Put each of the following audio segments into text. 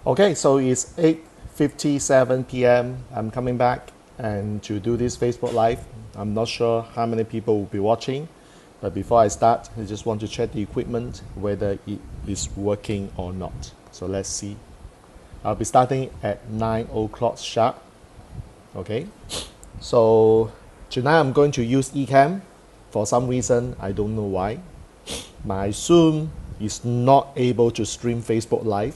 Okay, so it's 8:57 p.m. I'm coming back and to do this Facebook Live. I'm not sure how many people will be watching, but before I start, I just want to check the equipment, whether it is working or not. So let's see. I'll be starting at 9 o'clock sharp. Okay, so tonight I'm going to use eCam. For some reason, I don't know why. My Zoom is not able to stream Facebook Live,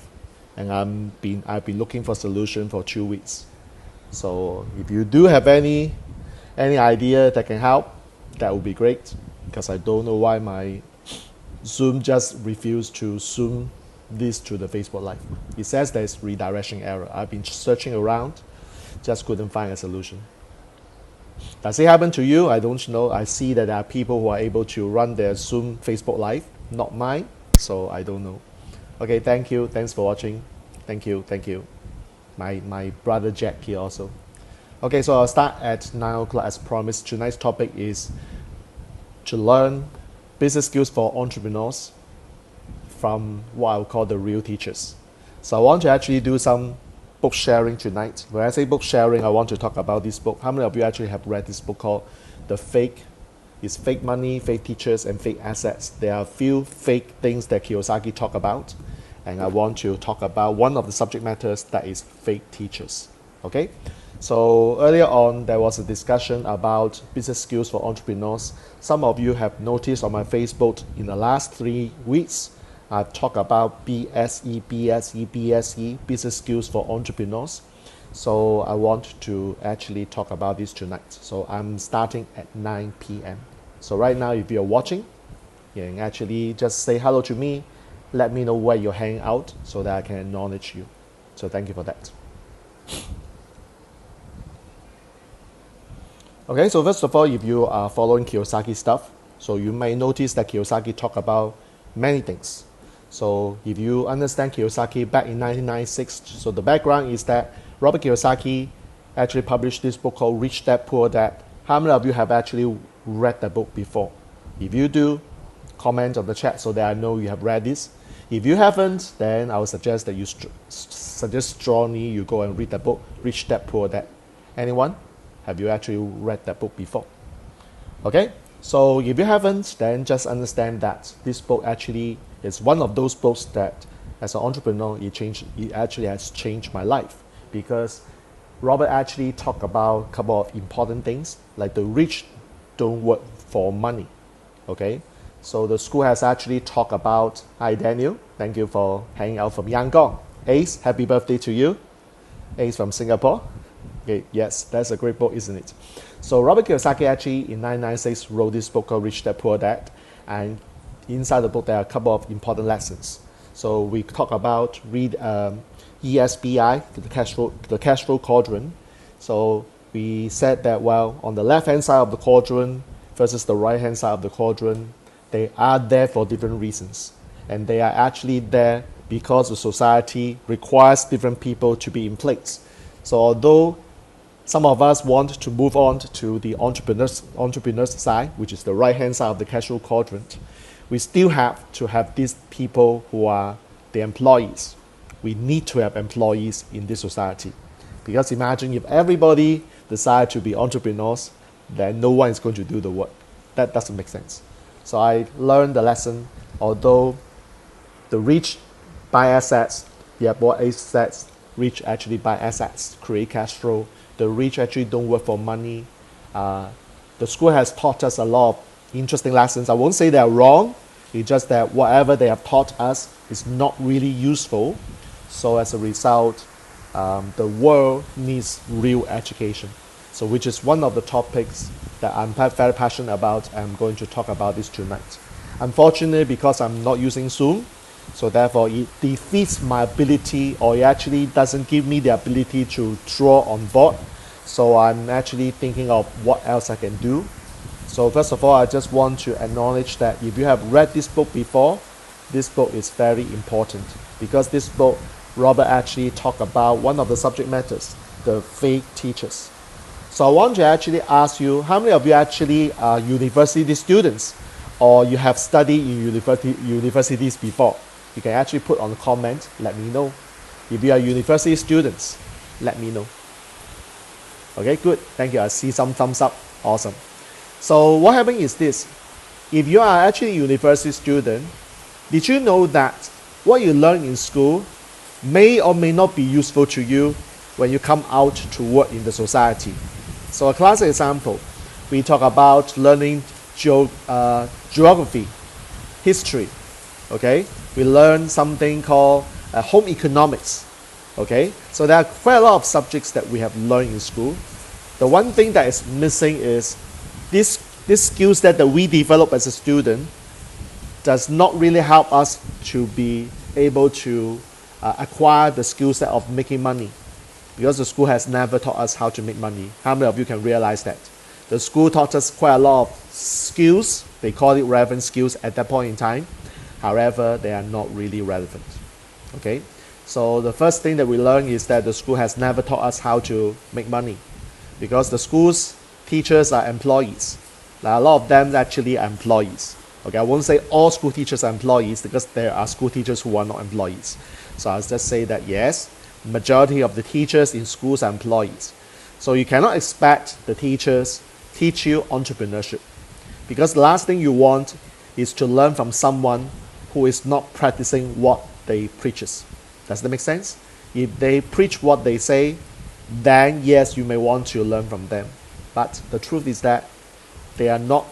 and I've been looking for a solution for 2 weeks. So if you do have any idea that can help, that would be great, because I don't know why my Zoom just refused to zoom this to the Facebook Live. It says there's redirection error. I've been searching around, just couldn't find a solution. Does it happen to you? I don't know. I see that there are people who are able to run their Zoom Facebook Live, not mine, so I don't know. Okay, thank you. Thanks for watching. Thank you. My brother Jack here also. Okay, so I'll start at 9 o'clock as promised. Tonight's topic is to learn business skills for entrepreneurs from what I would call the real teachers. So I want to actually do some book sharing tonight. When I say book sharing, I want to talk about this book. How many of you actually have read this book called Fake Money, Fake Teachers, and Fake Assets? There are a few fake things that Kiyosaki talk about, and I want to talk about one of the subject matters that is fake teachers. Okay? So earlier on, there was a discussion about business skills for entrepreneurs. Some of you have noticed on my Facebook in the last 3 weeks, I've talked about BSE, business skills for entrepreneurs. So I want to actually talk about this tonight. So I'm starting at 9 p.m. So right now, if you're watching, you can actually just say hello to me. Let me know where you're hanging out so that I can acknowledge you. So thank you for that. Okay, so first of all, if you are following Kiyosaki stuff, so you may notice that Kiyosaki talk about many things. So if you understand Kiyosaki back in 1996, so the background is that Robert Kiyosaki actually published this book called Rich Dad Poor Dad. How many of you have actually read the book before? If you do, comment on the chat so that I know you have read this. If you haven't, then I would suggest that you suggest strongly you go and read the book Rich Dad Poor Dad. Anyone? Have you actually read that book before? Okay, so if you haven't, then just understand that this book actually is one of those books that, as an entrepreneur, it actually has changed my life, because Robert actually talked about a couple of important things, like the rich don't work for money. Okay, so the school has actually talked about, hi Daniel, thank you for hanging out from Yangon. Ace, happy birthday to you. Ace from Singapore. Okay, yes, that's a great book, isn't it? So Robert Kiyosaki actually in 1996 wrote this book called Rich Dad Poor Dad, and inside the book there are a couple of important lessons. So we talk about ESBI, the cash flow quadrant. So we said that, well, on the left hand side of the quadrant versus the right hand side of the quadrant, they are there for different reasons, and they are actually there because the society requires different people to be in place. So although some of us want to move on to the entrepreneurs side, which is the right hand side of the cash flow quadrant, we still have to have these people who are the employees. We need to have employees in this society, because imagine if everybody decide to be entrepreneurs, then no one is going to do the work. That doesn't make sense. So I learned the lesson. Although the rich buy assets, bought assets, rich actually buy assets, create cash flow. The rich actually don't work for money. The school has taught us a lot of interesting lessons. I won't say they're wrong. It's just that whatever they have taught us is not really useful. So as a result, the world needs real education. So which is one of the topics that I'm very passionate about. I'm going to talk about this tonight. Unfortunately, because I'm not using Zoom, so therefore it defeats my ability, or it actually doesn't give me the ability to draw on board. So I'm actually thinking of what else I can do. So first of all, I just want to acknowledge that if you have read this book before, this book is very important, because this book, Robert actually talked about one of the subject matters, the fake teachers. So I want to actually ask you, how many of you actually are university students, or you have studied in universities before? You can actually put on the comment, let me know. If you are university students, let me know. Okay, good. Thank you. I see some thumbs up. Awesome. So what happened is this. If you are actually a university student, did you know that what you learn in school may or may not be useful to you when you come out to work in the society? So a classic example, we talk about learning geography, history, okay? We learn something called home economics, okay? So there are quite a lot of subjects that we have learned in school. The one thing that is missing is this skill set that we develop as a student does not really help us to be able to acquire the skill set of making money, because the school has never taught us how to make money. How many of you can realize that? The school taught us quite a lot of skills. They call it relevant skills at that point in time. However, they are not really relevant. Okay? So the first thing that we learn is that the school has never taught us how to make money, because the school's teachers are employees. Now, a lot of them actually are employees. Okay, I won't say all school teachers are employees, because there are school teachers who are not employees. So I'll just say that yes, majority of the teachers in schools are employees. So you cannot expect the teachers teach you entrepreneurship, because the last thing you want is to learn from someone who is not practicing what they preaches. Does that make sense? If they preach what they say, then yes, you may want to learn from them. But the truth is that they are not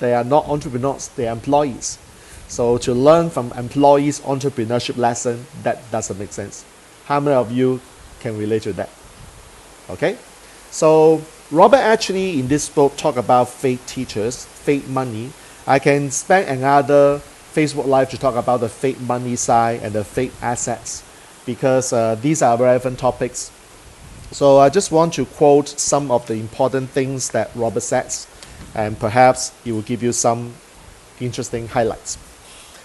entrepreneurs, they are employees. So to learn from employees' entrepreneurship lesson, that doesn't make sense. How many of you can relate to that? Okay? So Robert actually in this book talk about fake teachers, fake money. I can spend another Facebook Live to talk about the fake money side and the fake assets, because these are relevant topics. So I just want to quote some of the important things that Robert says, and perhaps it will give you some interesting highlights.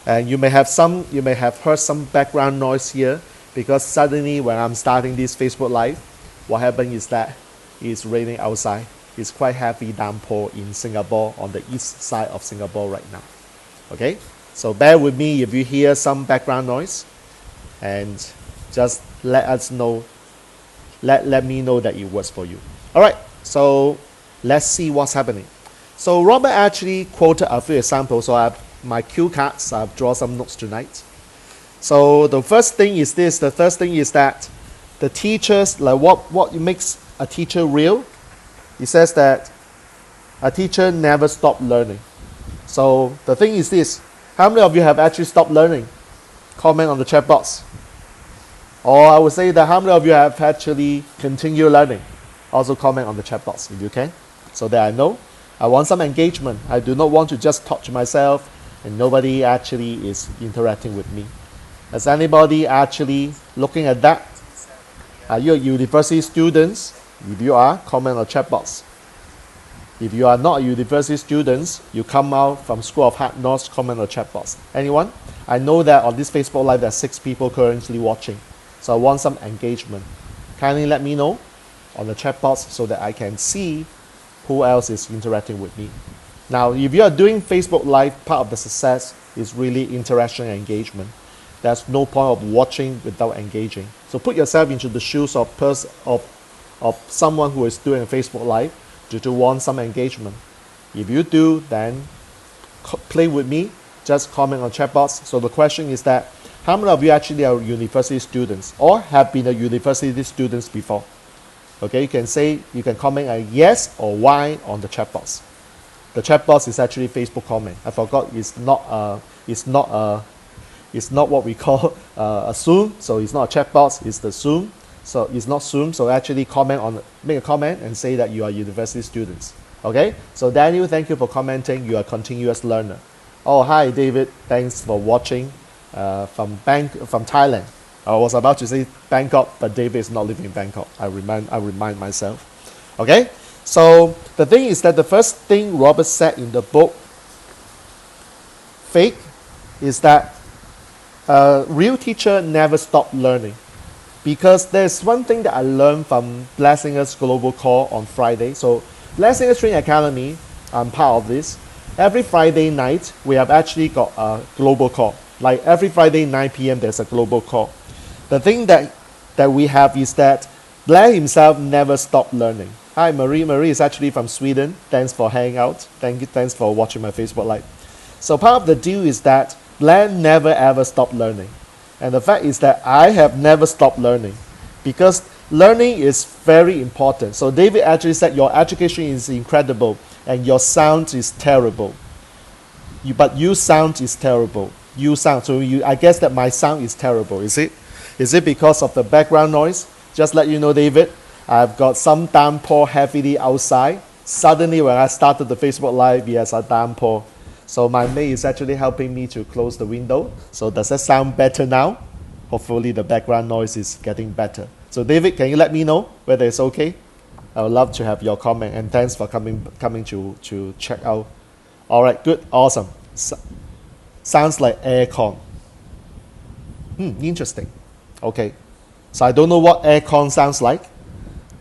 And you may have heard some background noise here, because suddenly when I'm starting this Facebook Live, what happened is that it's raining outside. It's quite heavy downpour in Singapore, on the east side of Singapore right now. Okay, so bear with me if you hear some background noise, and just let us know. Let me know that it works for you. All right, so let's see what's happening. So Robert actually quoted a few examples. So I have my cue cards. I've drawn some notes tonight. So the first thing is this. The first thing is that the teachers, like what makes a teacher real? He says that a teacher never stops learning. So the thing is this. How many of you have actually stopped learning? Comment on the chat box. Or I would say that how many of you have actually continued learning? Also comment on the chat box if you can, so that I know. I want some engagement. I do not want to just talk to myself and nobody actually is interacting with me. Is anybody actually looking at that? Are you a university students? If you are, comment on the chat box. If you are not a university students, you come out from School of Hard Knocks, comment on the chat box. Anyone? I know that on this Facebook Live there are 6 people currently watching. So I want some engagement. Kindly let me know on the chat box so that I can see who else is interacting with me. Now, if you are doing Facebook Live, part of the success is really interaction and engagement. There's no point of watching without engaging. So put yourself into the shoes of someone who is doing a Facebook Live to want some engagement. If you do, then play with me. Just comment on chat box. So the question is that how many of you actually are university students or have been a university students before? Okay, you can comment a yes or Y on the chat box. The chat box is actually Facebook comment. I forgot it's not what we call a Zoom. So it's not a chat box. It's the Zoom. So it's not Zoom. So actually make a comment and say that you are university students. Okay. So Daniel, thank you for commenting. You are a continuous learner. Oh, hi David. Thanks for watching from Thailand. I was about to say Bangkok, but David is not living in Bangkok. I remind myself. Okay. So the thing is that the first thing Robert said in the book, fake, is that a real teacher never stop learning. Because there's one thing that I learned from Blair Singer's Global Call on Friday. So Blair Singer's Training Academy, I'm part of this. Every Friday night, we have actually got a global call. Like every Friday 9 p.m. there's a global call. The thing that that we have is that Blair himself never stopped learning. Hi, Marie. Marie is actually from Sweden. Thanks for hanging out. Thanks for watching my Facebook Live. So part of the deal is that Blair never ever stopped learning. And the fact is that I have never stopped learning because learning is very important. So David actually said your education is incredible and your sound is terrible. But your sound is terrible. I guess that my sound is terrible, is it? Is it because of the background noise? Just let you know, David, I've got some downpour heavily outside. Suddenly when I started the Facebook Live, yes, a downpour. So my maid is actually helping me to close the window. So does that sound better now? Hopefully the background noise is getting better. So David, can you let me know whether it's okay? I would love to have your comment, and thanks for coming to check out. All right, good, awesome. Sounds like aircon. Interesting. Okay, so I don't know what aircon sounds like.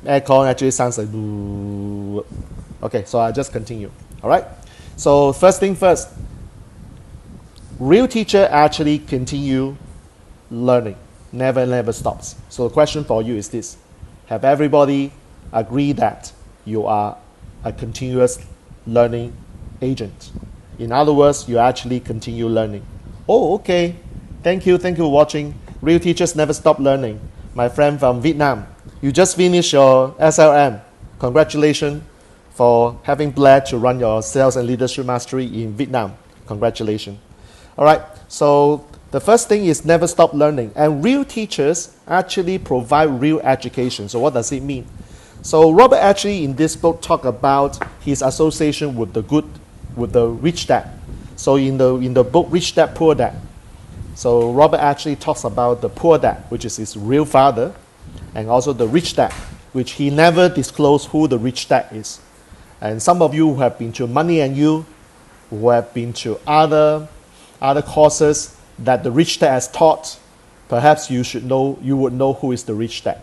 Aircon actually sounds like boo. Okay, so I'll just continue. All right. So first thing first, real teacher actually continue learning, never stops. So the question for you is this: have everybody agree that you are a continuous learning agent? In other words, you actually continue learning. Oh, okay. Thank you for watching. Real teachers never stop learning. My friend from Vietnam, you just finished your SLM. Congratulations for having Blair to run your sales and leadership mastery in Vietnam. Congratulations. All right, so the first thing is never stop learning. And real teachers actually provide real education. So what does it mean? So Robert actually in this book talk about his association with the rich dad. So in the book Rich Dad Poor Dad, so Robert actually talks about the poor dad, which is his real father, and also the rich dad, which he never disclosed who the rich dad is. And some of you who have been to Money and You, who have been to other courses that the rich dad has taught, perhaps you would know who is the rich dad.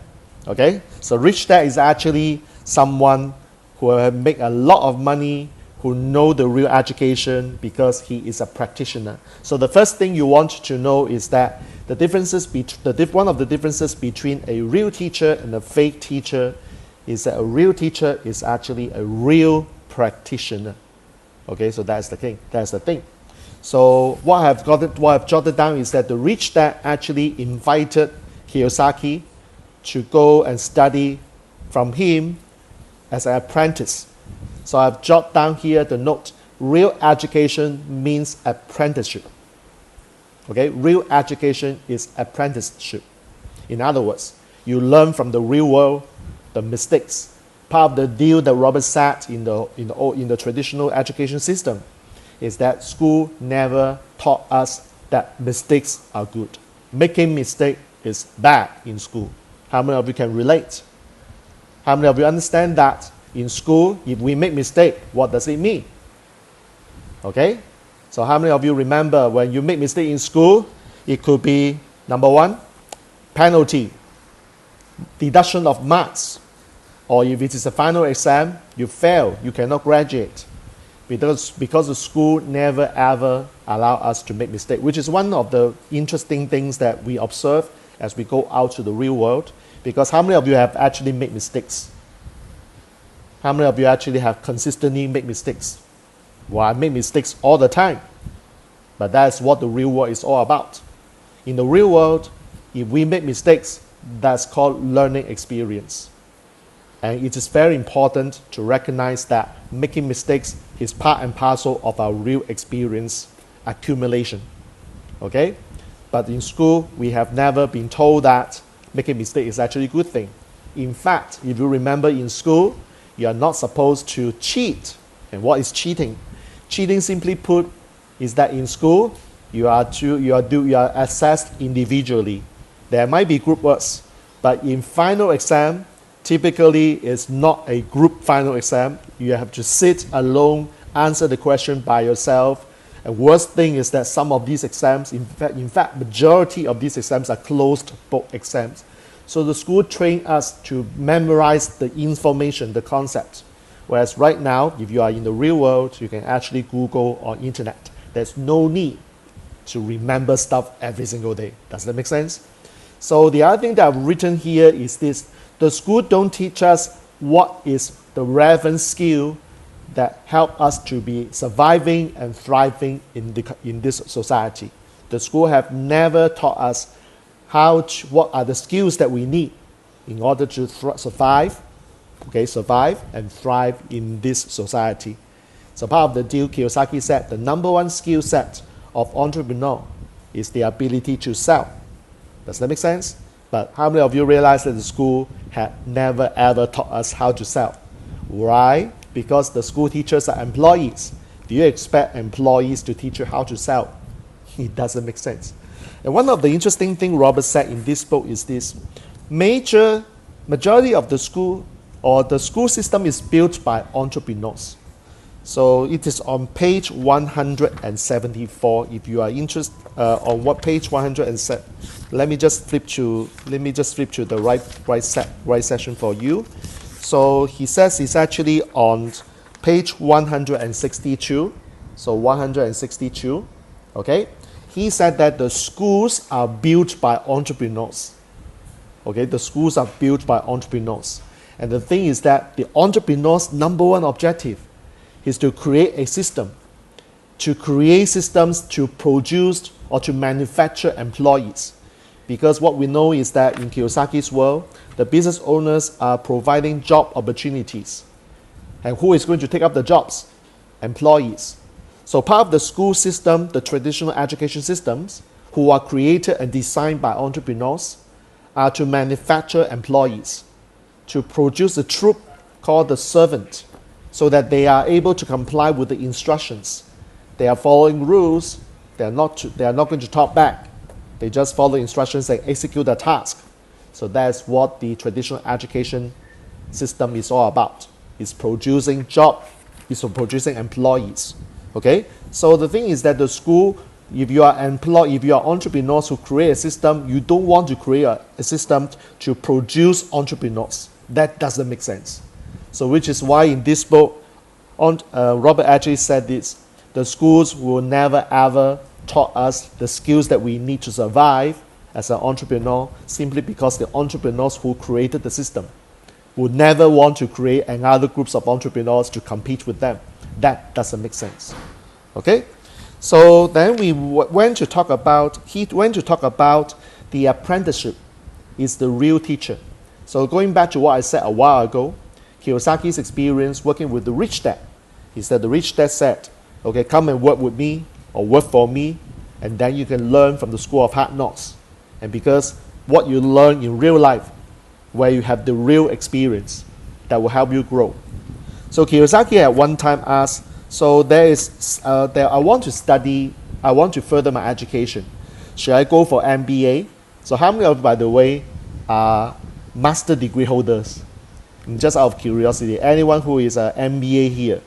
Okay? So rich dad is actually someone who have made a lot of money, who know the real education because he is a practitioner. So the first thing you want to know is that one of the differences between a real teacher and a fake teacher is that a real teacher is actually a real practitioner. Okay, so that's the thing. So what I've jotted down is that the rich dad actually invited Kiyosaki to go and study from him as an apprentice. So I've jotted down here the note, real education means apprenticeship. Okay, real education is apprenticeship. In other words, you learn from the real world, the mistakes. Part of the deal that Robert said in the traditional education system is that school never taught us that mistakes are good. Making mistake is bad in school. How many of you can relate? How many of you understand that in school, if we make mistake, what does it mean? Okay? So how many of you remember when you make mistake in school, it could be, number one, penalty, deduction of marks, or if it is a final exam, you fail, you cannot graduate. Because the school never ever allow us to make mistake, which is one of the interesting things that we observe as we go out to the real world. Because how many of you have actually made mistakes? How many of you actually have consistently made mistakes? Well, I make mistakes all the time. But that's what the real world is all about. In the real world, if we make mistakes, that's called learning experience. And it is very important to recognize that making mistakes is part and parcel of our real experience accumulation. Okay? But in school, we have never been told that making mistakes is actually a good thing. In fact, if you remember in school, you are not supposed to cheat. And what is cheating? Cheating, simply put, is that in school, you are assessed individually. There might be group works, but in final exam, typically it's not a group final exam. You have to sit alone, answer the question by yourself. And worst thing is that some of these exams, in fact, majority of these exams are closed book exams. So the school trained us to memorize the information, the concept. Whereas right now, if you are in the real world, you can actually Google or internet. There's no need to remember stuff every single day. Does that make sense? So the other thing that I've written here is this: the school don't teach us what is the relevant skill that help us to be surviving and thriving in this society. The school have never taught us what are the skills that we need in order to survive and thrive in this society. So part of the deal, Kiyosaki said, the number one skill set of entrepreneur is the ability to sell. Does that make sense? But how many of you realize that the school had never ever taught us how to sell? Why? Because the school teachers are employees. Do you expect employees to teach you how to sell? It doesn't make sense. And one of the interesting things Robert said in this book is this: majority of the school or the school system is built by entrepreneurs. So it is on page 174. If you are interested on what page 107, let me just flip to the right section for you. So he says it's actually on page 162. So 162, okay. He said that the schools are built by entrepreneurs. Okay, the schools are built by entrepreneurs. And the thing is that the entrepreneur's number one objective is to create a system, to create systems to produce or to manufacture employees. Because what we know is that in Kiyosaki's world, the business owners are providing job opportunities. And who is going to take up the jobs? Employees. So part of the school system, the traditional education systems, who are created and designed by entrepreneurs, are to manufacture employees, to produce a troop called the servant, so that they are able to comply with the instructions. They are following rules. They are not going to talk back. They just follow instructions and execute the task. So that's what the traditional education system is all about. It's producing producing employees. Okay? So the thing is that the school, if you are entrepreneurs who create a system, you don't want to create a system to produce entrepreneurs. That doesn't make sense. So which is why in this book, Robert actually said this: the schools will never ever taught us the skills that we need to survive as an entrepreneur, simply because the entrepreneurs who created the system would never want to create another groups of entrepreneurs to compete with them. That doesn't make sense. Okay? So then he went to talk about the apprenticeship is the real teacher. So going back to what I said a while ago, Kiyosaki's experience working with the rich dad, he said the rich dad said, okay, come and work with me or work for me, and then you can learn from the school of hard knocks. And because what you learn in real life, where you have the real experience, that will help you grow. So Kiyosaki at one time asked, so I want to further my education. Should I go for MBA? So how many of you, by the way, are master degree holders? Just out of curiosity, anyone who is an MBA here?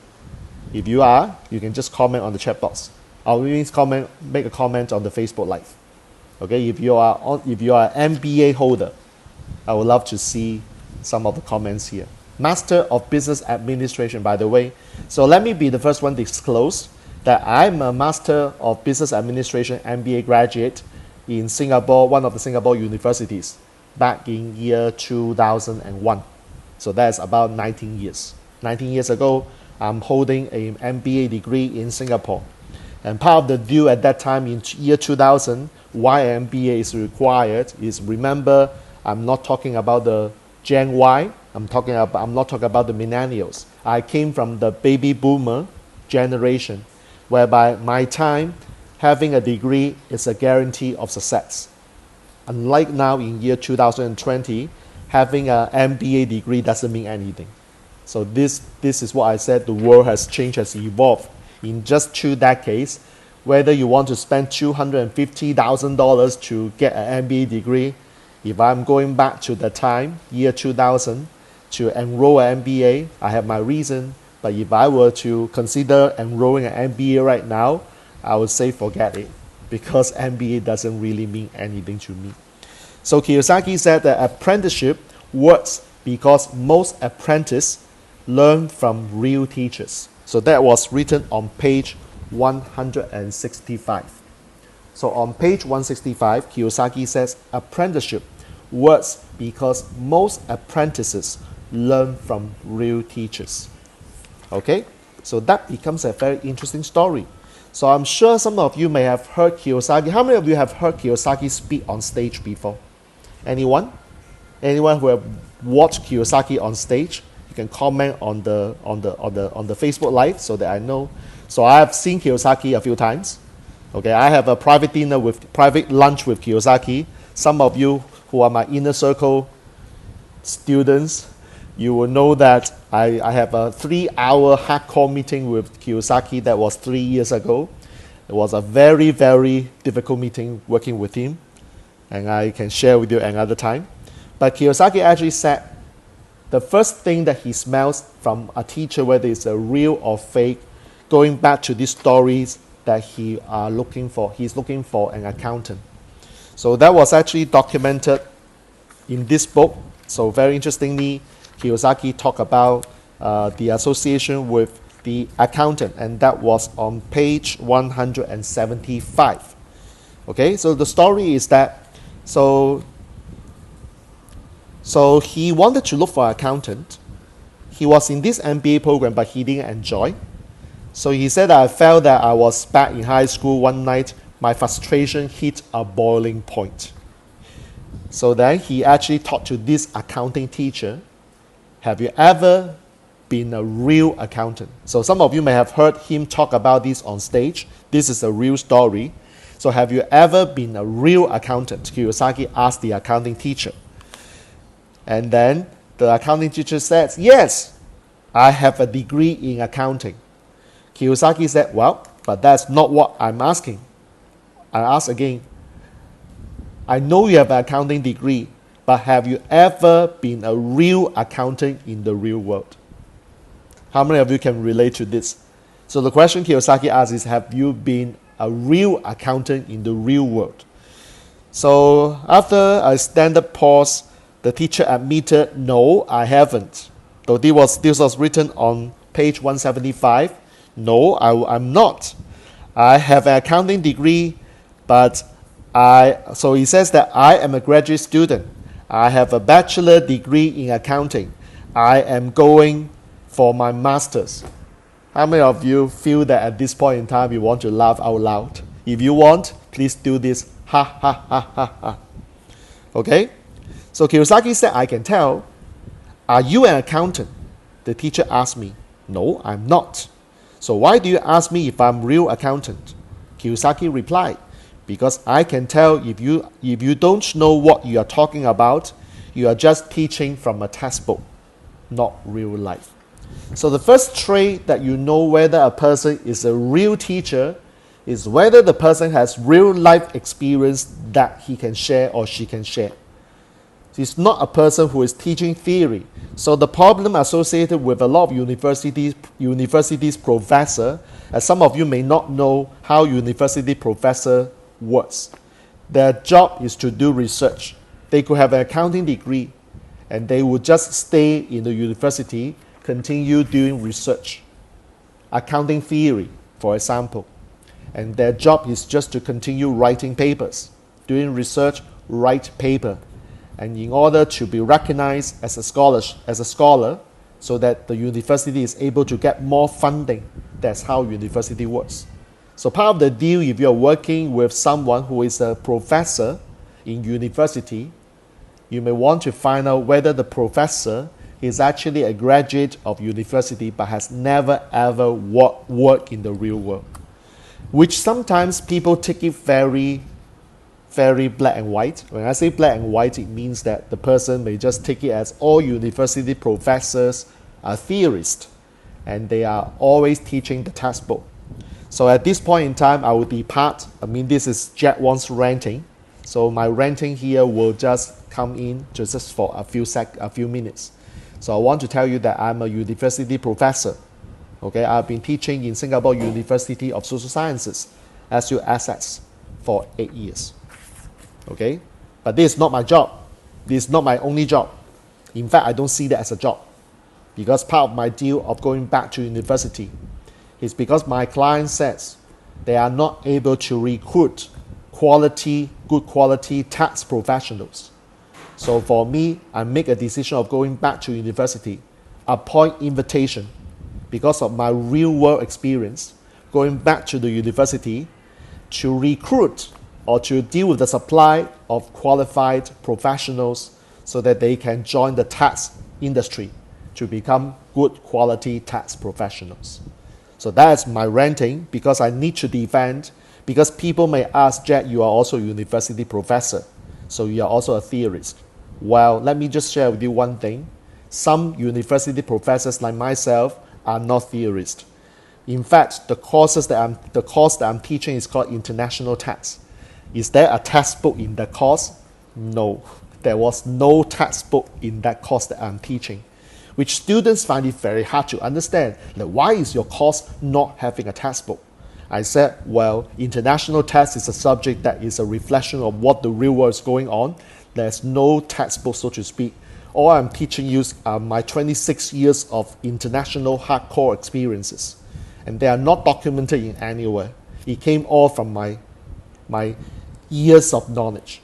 If you are, you can just comment on the chat box. Or make a comment on the Facebook Live. Okay, if you are an MBA holder, I would love to see some of the comments here. Master of Business Administration, by the way. So let me be the first one to disclose that I'm a Master of Business Administration MBA graduate in Singapore, one of the Singapore universities, back in year 2001. So that's about 19 years. 19 years ago, I'm holding an MBA degree in Singapore. And part of the deal at that time in year 2000, why MBA is required is, remember, I'm not talking about the Gen Y, I'm not talking about the millennials. I came from the baby boomer generation, whereby my time, having a degree is a guarantee of success. Unlike now in year 2020, having an MBA degree doesn't mean anything. So this is what I said, the world has changed, has evolved. In just 2 decades, whether you want to spend $250,000 to get an MBA degree, if I'm going back to the time, year 2000, to enroll an MBA, I have my reason. But if I were to consider enrolling an MBA right now, I would say forget it, because MBA doesn't really mean anything to me. So Kiyosaki said that apprenticeship works because most apprentices learn from real teachers. So that was written on page 165. So on page 165, Kiyosaki says, apprenticeship works because most apprentices learn from real teachers. Okay, so that becomes a very interesting story. So I'm sure some of you may have heard Kiyosaki. How many of you have heard Kiyosaki speak on stage before? Anyone? Anyone who have watched Kiyosaki on stage? You can comment on the Facebook Live so that I know. So I have seen Kiyosaki a few times. Okay, I have a private lunch with Kiyosaki. Some of you who are my inner circle students, you will know that I have a 3-hour hardcore meeting with Kiyosaki that was 3 years ago. It was a very, very difficult meeting working with him, and I can share with you another time. But Kiyosaki actually said the first thing that he smells from a teacher, whether it's a real or fake, going back to these stories that he's looking for an accountant. So that was actually documented in this book. So very interestingly, Kiyosaki talked about the association with the accountant, and that was on page 175. Okay, so the story is that so he wanted to look for an accountant. He was in this MBA program, but he didn't enjoy. So he said, I felt that I was back in high school one night, my frustration hit a boiling point. So then he actually talked to this accounting teacher, have you ever been a real accountant? So some of you may have heard him talk about this on stage. This is a real story. So have you ever been a real accountant? Kiyosaki asked the accounting teacher. And then the accounting teacher says, yes, I have a degree in accounting. Kiyosaki said, well, but that's not what I'm asking. I ask again, I know you have an accounting degree, but have you ever been a real accountant in the real world? How many of you can relate to this? So the question Kiyosaki asks is, have you been a real accountant in the real world? So after a standard pause, the teacher admitted, no, I haven't. So this was written on page 175. No, I'm not. I have an accounting degree, but so he says that I am a graduate student. I have a bachelor degree in accounting. I am going for my master's. How many of you feel that at this point in time you want to laugh out loud? If you want, please do this. Ha, ha, ha, ha, ha. Okay? So Kiyosaki said, I can tell. Are you an accountant? The teacher asked me. No, I'm not. So why do you ask me if I'm a real accountant? Kiyosaki replied, because I can tell if you don't know what you are talking about, you are just teaching from a textbook, not real life. So the first trait that you know whether a person is a real teacher is whether the person has real life experience that he can share or she can share. He's not a person who is teaching theory. So the problem associated with a lot of universities professor, as some of you may not know how university professor works. Their job is to do research. They could have an accounting degree and they would just stay in the university, continue doing research. Accounting theory, for example. And their job is just to continue writing papers, doing research, write paper. And in order to be recognized as a scholar, so that the university is able to get more funding. That's how university works. So part of the deal, if you're working with someone who is a professor in university, you may want to find out whether the professor is actually a graduate of university but has never ever worked in the real world. Which sometimes people take it very black and white. When I say black and white, it means that the person may just take it as all university professors are theorists and they are always teaching the textbook. So at this point in time, I will depart. This is Jack Wong's ranting. So my ranting here will just come in just for a few minutes. So I want to tell you that I'm a university professor. Okay, I've been teaching in Singapore University of Social Sciences, SUSS, for 8 years. Okay, but this is not my job. This is not my only job. In fact, I don't see that as a job, because part of my deal of going back to university is because my client says they are not able to recruit good quality tax professionals. So for me, I make a decision of going back to university upon invitation because of my real world experience, going back to the university to recruit or to deal with the supply of qualified professionals so that they can join the tax industry to become good quality tax professionals. So that's my ranting because I need to defend, because people may ask, Jack, you are also a university professor, so you are also a theorist. Well, let me just share with you one thing. Some university professors like myself are not theorists. In fact, the course that I'm teaching is called International Tax. Is there a textbook in that course? No. There was no textbook in that course that I'm teaching, which students find it very hard to understand. Like, why is your course not having a textbook? I said, well, international tax is a subject that is a reflection of what the real world is going on. There's no textbook, so to speak. All I'm teaching you are my 26 years of international hardcore experiences. And they are not documented in anywhere. It came all from my years of knowledge.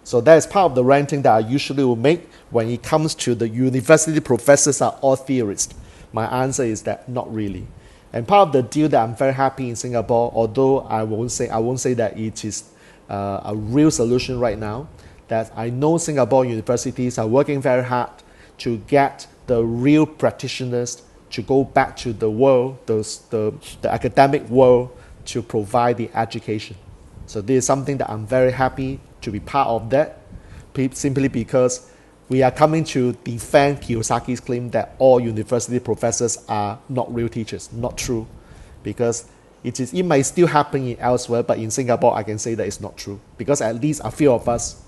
So that is part of the ranting that I usually will make when it comes to the university professors are all theorists. My answer is that not really. And part of the deal that I'm very happy in Singapore, although I won't say that it is a real solution right now, that I know Singapore universities are working very hard to get the real practitioners to go back to the world, the academic world, to provide the education. So this is something that I'm very happy to be part of that, simply because we are coming to defend Kiyosaki's claim that all university professors are not real teachers. Not true, because it may still happen elsewhere, but in Singapore I can say that it's not true, because at least a few of us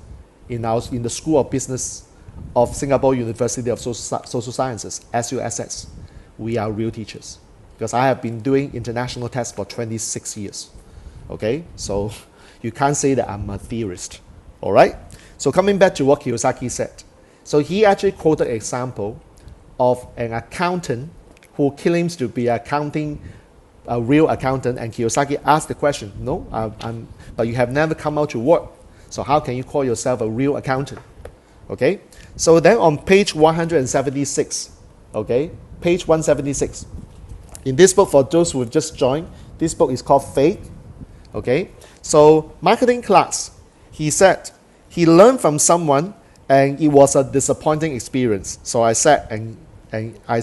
in the School of Business of Singapore University of Social Sciences, SUSS, we are real teachers, because I have been doing international tests for 26 years. Okay, so you can't say that I'm a theorist. All right, so coming back to what Kiyosaki said. So he actually quoted an example of an accountant who claims to be a real accountant, and Kiyosaki asked the question, no, but you have never come out to work, so how can you call yourself a real accountant? Okay, so then on page 176, okay, page 176, in this book, for those who have just joined, this book is called Fake. Okay, so marketing class, he said he learned from someone and it was a disappointing experience. So he said, and I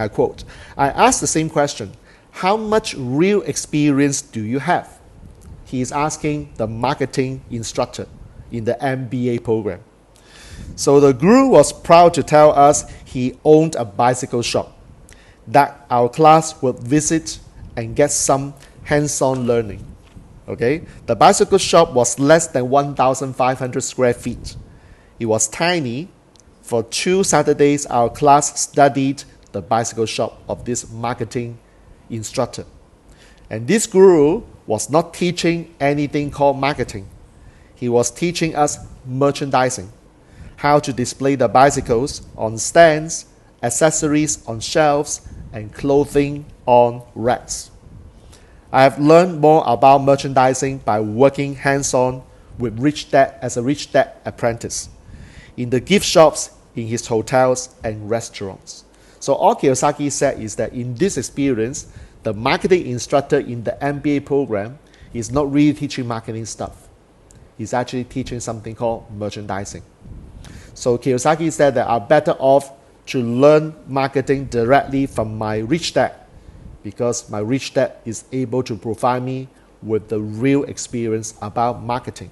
quote, I asked the same question, how much real experience do you have? He is asking the marketing instructor in the MBA program. So the guru was proud to tell us he owned a bicycle shop that our class would visit and get some hands-on learning. Okay, the bicycle shop was less than 1,500 square feet. It was tiny. For 2 Saturdays, our class studied the bicycle shop of this marketing instructor. And this guru was not teaching anything called marketing. He was teaching us merchandising, how to display the bicycles on stands, accessories on shelves, and clothing on racks. I have learned more about merchandising by working hands-on with Rich Dad as a Rich Dad apprentice in the gift shops, in his hotels and restaurants. So all Kiyosaki said is that in this experience, the marketing instructor in the MBA program is not really teaching marketing stuff. He's actually teaching something called merchandising. So Kiyosaki said that I'm better off to learn marketing directly from my Rich Dad, because my Rich Dad is able to provide me with the real experience about marketing.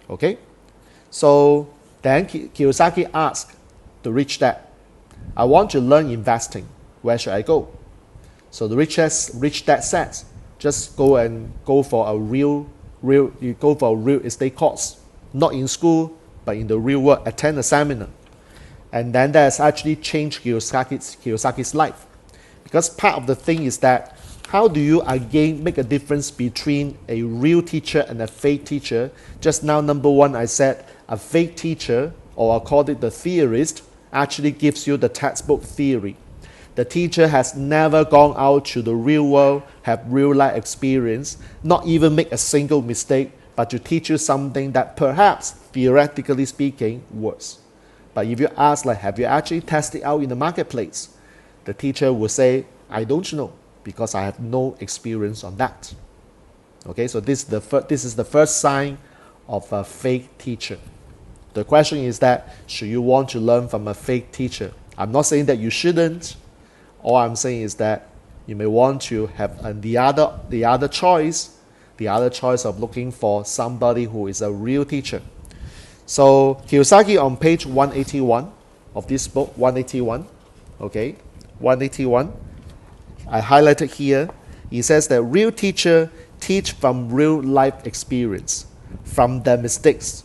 Okay? So then Kiyosaki asked the Rich Dad, I want to learn investing. Where should I go? So the Rich Dad says, just go for a real estate course, not in school, but in the real world. Attend a seminar. And then that has actually changed Kiyosaki's life. Because part of the thing is that how do you again make a difference between a real teacher and a fake teacher? Just now, number one, I said a fake teacher, or I called it the theorist, actually gives you the textbook theory. The teacher has never gone out to the real world, have real life experience, not even make a single mistake, but to teach you something that perhaps, theoretically speaking, works. But if you ask, like, have you actually tested out in the marketplace? The teacher will say, I don't know, because I have no experience on that. Okay, so this is the first sign of a fake teacher. The question is that, should you want to learn from a fake teacher? I'm not saying that you shouldn't. All I'm saying is that you may want to have the other choice of looking for somebody who is a real teacher. So Kiyosaki on page 181 of this book, 181, okay, 181, I highlighted here. He says that real teacher teach from real life experience, from their mistakes.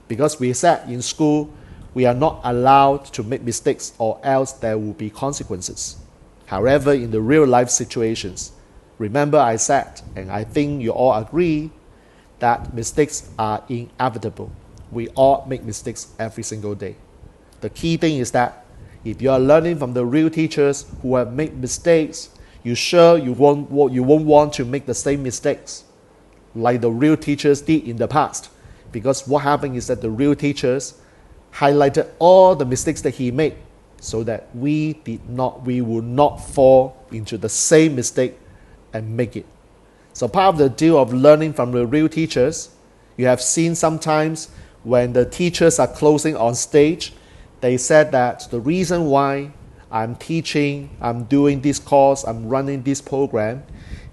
Because we said in school, we are not allowed to make mistakes or else there will be consequences. However, in the real life situations, remember I said, and I think you all agree, that mistakes are inevitable. We all make mistakes every single day. The key thing is that if you are learning from the real teachers who have made mistakes, you won't want to make the same mistakes like the real teachers did in the past. Because what happened is that the real teachers highlighted all the mistakes that he made, so that we would not fall into the same mistake and make it. So part of the deal of learning from the real teachers, you have seen sometimes when the teachers are closing on stage, they said that the reason why I'm teaching, I'm doing this course, I'm running this program,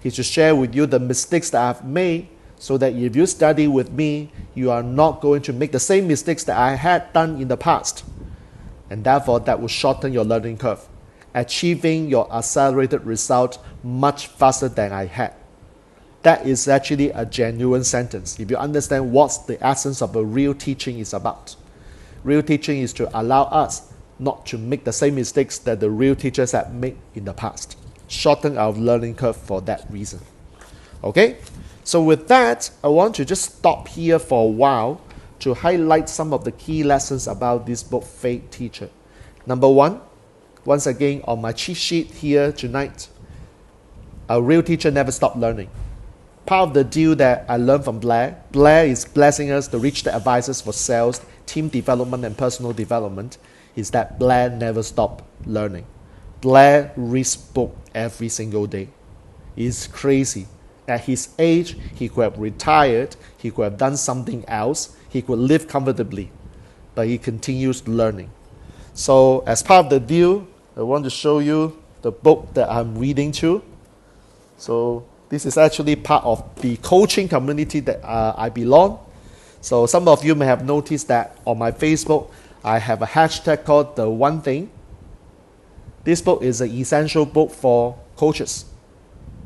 is to share with you the mistakes that I've made, so that if you study with me, you are not going to make the same mistakes that I had done in the past. And therefore, that will shorten your learning curve, achieving your accelerated result much faster than I had. That is actually a genuine sentence. If you understand what the essence of a real teaching is about. Real teaching is to allow us not to make the same mistakes that the real teachers have made in the past. Shorten our learning curve for that reason. Okay? So with that, I want to just stop here for a while to highlight some of the key lessons about this book, Fake Teacher. Number one, once again on my cheat sheet here tonight, a real teacher never stops learning. Part of the deal that I learned from Blair is blessing us, the Rich Dad Advisors for sales, team development and personal development, is that Blair never stopped learning. Blair reads book every single day. It's crazy. At his age, he could have retired, he could have done something else, he could live comfortably, but he continues learning. So as part of the deal, I want to show you the book that I'm reading to. So this is actually part of the coaching community that I belong. So some of you may have noticed that on my Facebook, I have a hashtag called The One Thing. This book is an essential book for coaches,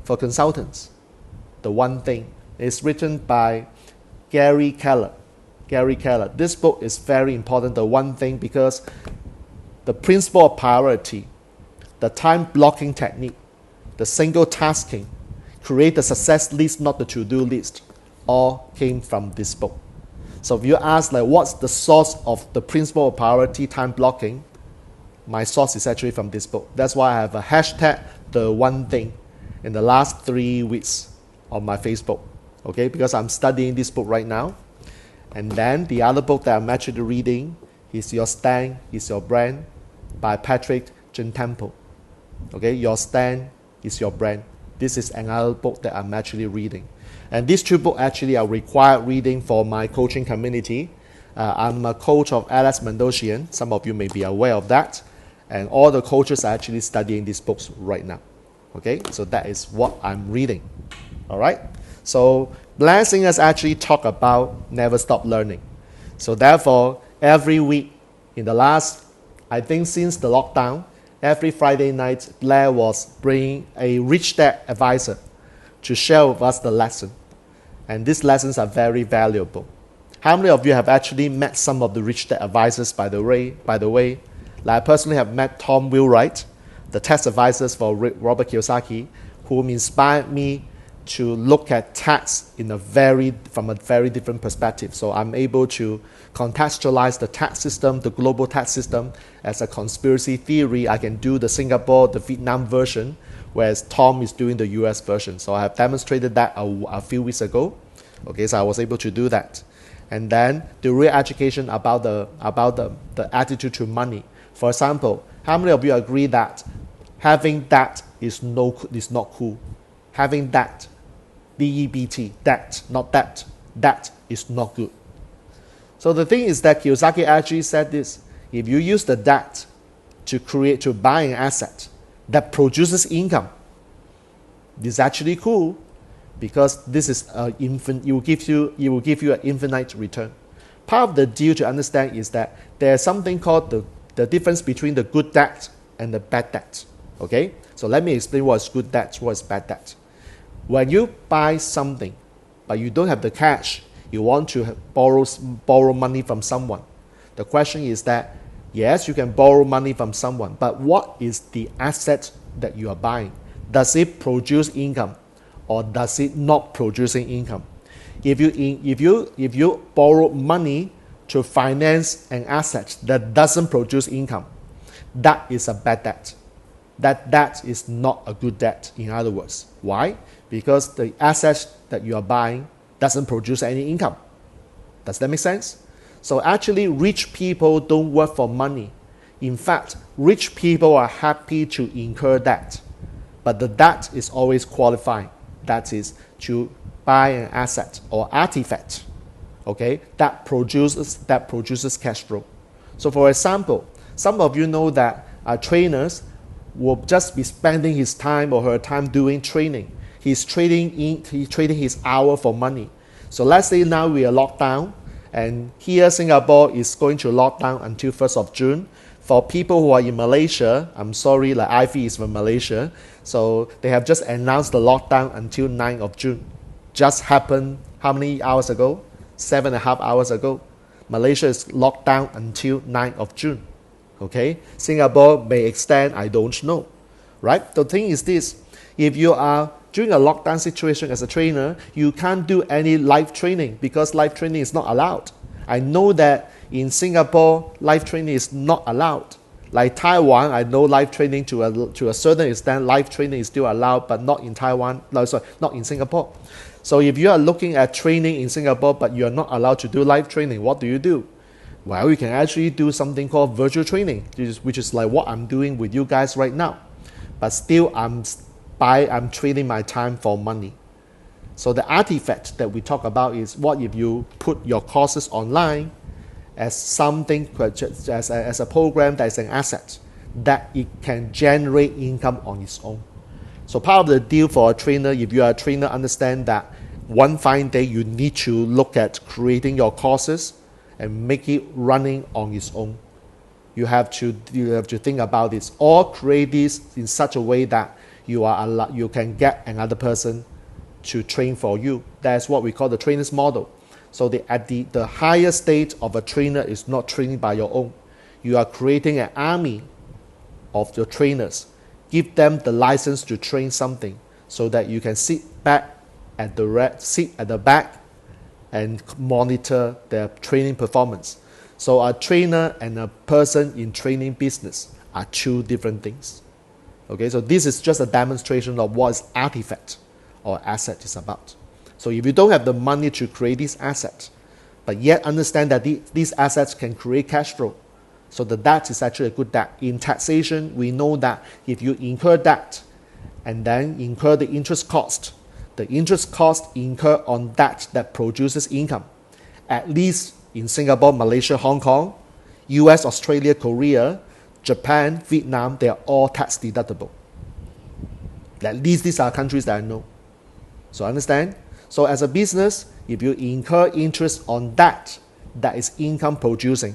for consultants. The One Thing. It's written by Gary Keller. This book is very important, The One Thing, because the principle of priority, the time blocking technique, the single tasking, create the success list, not the to-do list, all came from this book. So if you ask, like, what's the source of the principle of priority, time blocking, my source is actually from this book. That's why I have a hashtag, The One Thing, in the last 3 weeks on my Facebook, okay, because I'm studying this book right now. And then the other book that I'm actually reading is Your Stand is Your Brand by Patrick Temple. Okay, Your Stand is Your Brand. This is another book that I'm actually reading. And these two books actually are required reading for my coaching community. I'm a coach of Alex Mandossian. Some of you may be aware of that. And all the coaches are actually studying these books right now. Okay, so that is what I'm reading. All right, so Blair Singer actually talk about never stop learning. So therefore, every week in the last, I think since the lockdown, every Friday night, Blair was bringing a Rich Dad advisor to share with us the lesson. And these lessons are very valuable. How many of you have actually met some of the Rich Dad advisors, by the way? Like, I personally have met Tom Wheelwright, the tax advisors for Robert Kiyosaki, whom inspired me to look at tax from a very different perspective. So I'm able to contextualize the tax system, the global tax system, as a conspiracy theory. I can do the Singapore, the Vietnam version, whereas Tom is doing the US version. So I have demonstrated that a few weeks ago. Okay, so I was able to do that. And then the real education about the attitude to money. For example, how many of you agree that having debt is not cool? Having debt, D-E-B-T, debt, not debt. Debt is not good. So the thing is that Kiyosaki actually said this: if you use the debt to buy an asset that produces income, this is actually cool, because this is it will give you an infinite return. Part of the deal to understand is that there's something called the difference between the good debt and the bad debt. Okay, so let me explain what is good debt, what is bad debt. When you buy something, but you don't have the cash, you want to borrow money from someone. The question is that, yes, you can borrow money from someone, but what is the asset that you are buying? Does it produce income, or does it not producing income? If you borrow money to finance an asset that doesn't produce income, that is a bad debt. That is not a good debt, in other words. Why? Because the asset that you are buying doesn't produce any income. Does that make sense? So actually, rich people don't work for money. In fact, rich people are happy to incur debt, but the debt is always qualifying. That is to buy an asset or artifact, okay, that produces cash flow. So for example, some of you know that trainers will just be spending his time or her time doing training. He's trading his hour for money. So let's say now we are locked down, and here Singapore is going to lock down until 1st of June. For people who are in Malaysia, I'm sorry, like Ivy is from Malaysia, so they have just announced the lockdown until 9th of June. Just happened how many hours ago? 7.5 hours ago. Malaysia is locked down until 9th of June. Okay, Singapore may extend, I don't know, right? The thing is this: if you are during a lockdown situation as a trainer, you can't do any live training because live training is not allowed. I know that in Singapore, live training is not allowed. Like Taiwan, I know live training to a certain extent, live training is still allowed, but not in Taiwan. No, sorry, not in Singapore. So if you are looking at training in Singapore, but you are not allowed to do live training, what do you do? Well, you can actually do something called virtual training, which is like what I'm doing with you guys right now. But still, I'm trading my time for money. So the artifact that we talk about is, what if you put your courses online as something, as a program that is an asset, that it can generate income on its own. So part of the deal for a trainer, if you are a trainer, understand that one fine day you need to look at creating your courses and make it running on its own. You have to think about this, or create this in such a way that you can get another person to train for you. That's what we call the trainer's model. So the higher state of a trainer is not training by your own. You are creating an army of your trainers. Give them the license to train something, so that you can sit at the back and monitor their training performance. So a trainer and a person in training business are two different things. Okay, so this is just a demonstration of what is artifact or asset is about. So if you don't have the money to create these assets, but yet understand that these assets can create cash flow, so the debt is actually a good debt. In taxation, we know that if you incur debt and then incur the interest cost incur on debt that produces income. At least in Singapore, Malaysia, Hong Kong, US, Australia, Korea, Japan, Vietnam, they are all tax deductible. At least these are countries that I know. So understand? So as a business, if you incur interest on debt that is income producing,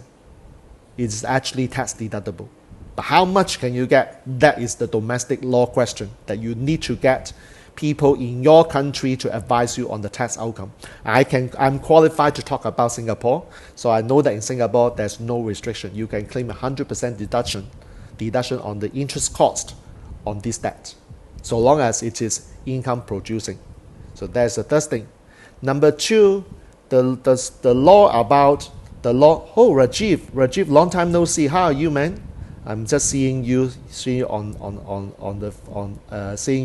it's actually tax deductible. But how much can you get? That is the domestic law question that you need to get people in your country to advise you on the tax outcome. I'm qualified to talk about Singapore, so I know that in Singapore there's no restriction. You can claim 100% deduction on the interest cost on this debt, so long as it is income producing. So that's the first thing. Number two, the law about the law. Oh, Rajiv, long time no see. How are you, man? I'm just seeing you seeing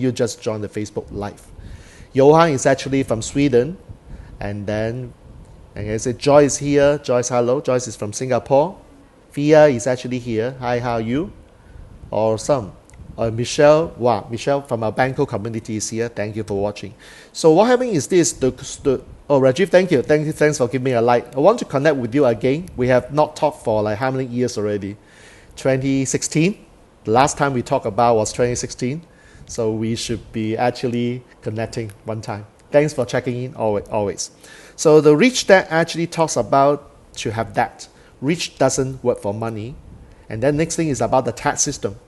you just join the Facebook Live. Johan is actually from Sweden, and I said Joyce is here. Joyce, hello. Joyce is from Singapore. Fia is actually here. Hi, how are you? Awesome. Michelle, wow, Michelle from our Banco community is here. Thank you for watching. So what happened is this, Rajiv, thanks for giving me a like. I want to connect with you again. We have not talked for like how many years already? 2016. The last time we talked about was 2016. So we should be actually connecting one time. Thanks for checking in always. So the rich dad actually talks about to have debt. Rich doesn't work for money. And then next thing is about the tax system.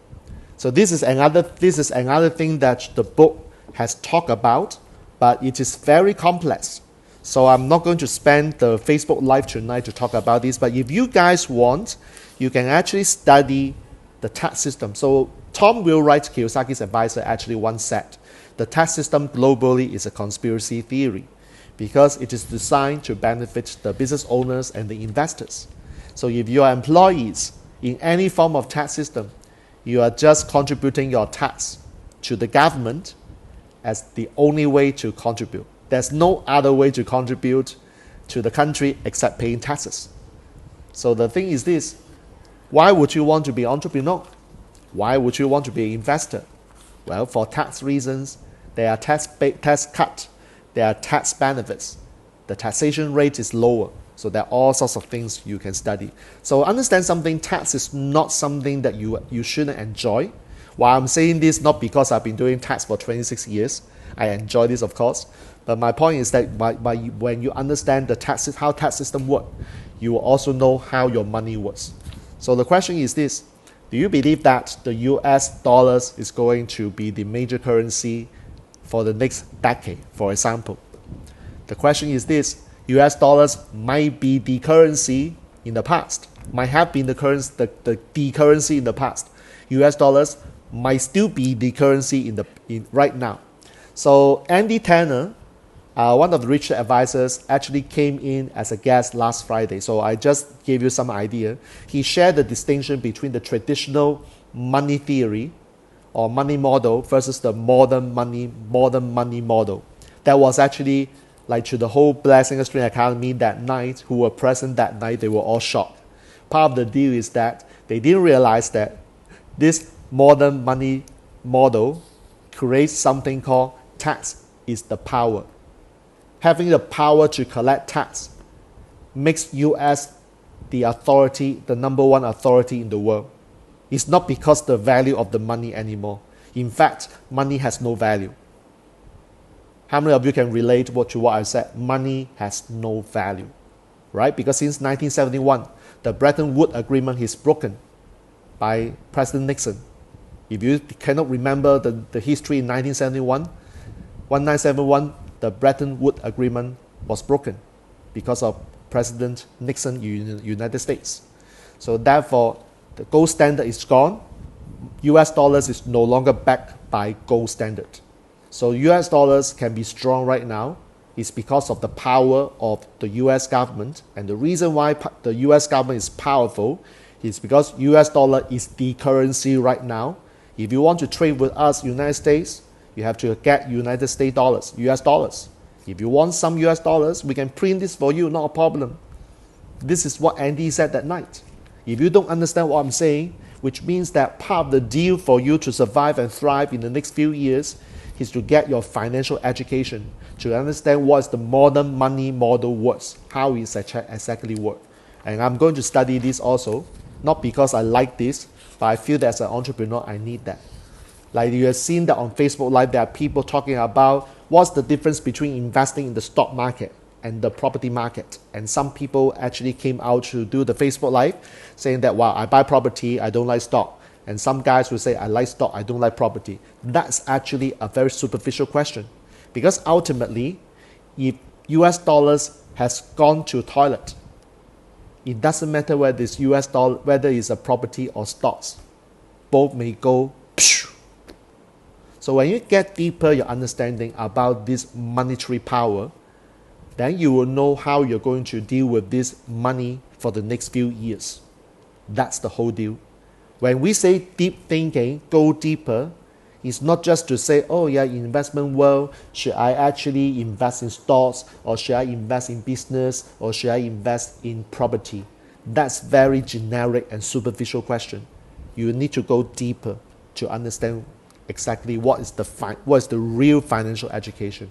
So this is another thing that the book has talked about, but it is very complex. So I'm not going to spend the Facebook Live tonight to talk about this, but if you guys want, you can actually study the tax system. So Tom Wheelwright, Kiyosaki's advisor, actually once said, the tax system globally is a conspiracy theory because it is designed to benefit the business owners and the investors. So if you are employees in any form of tax system, you are just contributing your tax to the government as the only way to contribute. There's no other way to contribute to the country except paying taxes. So the thing is this, why would you want to be an entrepreneur? Why would you want to be an investor? Well, for tax reasons, there are tax cuts, there are tax benefits. The taxation rate is lower. So there are all sorts of things you can study. So understand something, tax is not something that you shouldn't enjoy. While I'm saying this, not because I've been doing tax for 26 years. I enjoy this, of course. But my point is that when you understand how tax system work, you will also know how your money works. So the question is this, do you believe that the US dollars is going to be the major currency for the next decade, for example? The question is this, US dollars might be the currency in the past, might have been the currency in the past. US dollars might still be the currency right now. So Andy Tanner, one of the rich advisors, actually came in as a guest last Friday. So I just gave you some idea. He shared the distinction between the traditional money theory or money model versus the modern money model. That was actually like to the whole Blair Singer Academy that night, who were present that night, they were all shocked. Part of the deal is that they didn't realize that this modern money model creates something called tax is the power. Having the power to collect tax makes US the authority, the number one authority in the world. It's not because the value of the money anymore. In fact, money has no value. How many of you can relate to what I said? Money has no value, right? Because since 1971, the Bretton Woods Agreement is broken by President Nixon. If you cannot remember the history in 1971, the Bretton Woods Agreement was broken because of President Nixon in the United States. So therefore, the gold standard is gone. US dollars is no longer backed by gold standard. So US dollars can be strong right now is because of the power of the US government. And the reason why the US government is powerful is because US dollar is the currency right now. If you want to trade with us, United States, you have to get United States dollars, US dollars. If you want some US dollars, we can print this for you, not a problem. This is what Andy said that night. If you don't understand what I'm saying, which means that part of the deal for you to survive and thrive in the next few years is to get your financial education, to understand what the modern money model works, how it exactly works. And I'm going to study this also, not because I like this, but I feel that as an entrepreneur, I need that. Like you have seen that on Facebook Live, there are people talking about what's the difference between investing in the stock market and the property market. And some people actually came out to do the Facebook Live saying that, wow, I buy property, I don't like stock. And some guys will say, I like stock, I don't like property. That's actually a very superficial question. Because ultimately, if US dollars has gone to toilet, it doesn't matter whether it's US dollar, whether it's a property or stocks. Both may go. So when you get deeper your understanding about this monetary power, then you will know how you're going to deal with this money for the next few years. That's the whole deal. When we say deep thinking, go deeper, it's not just to say, oh yeah, in investment world, should I actually invest in stocks, or should I invest in business, or should I invest in property? That's very generic and superficial question. You need to go deeper to understand exactly what is the real financial education.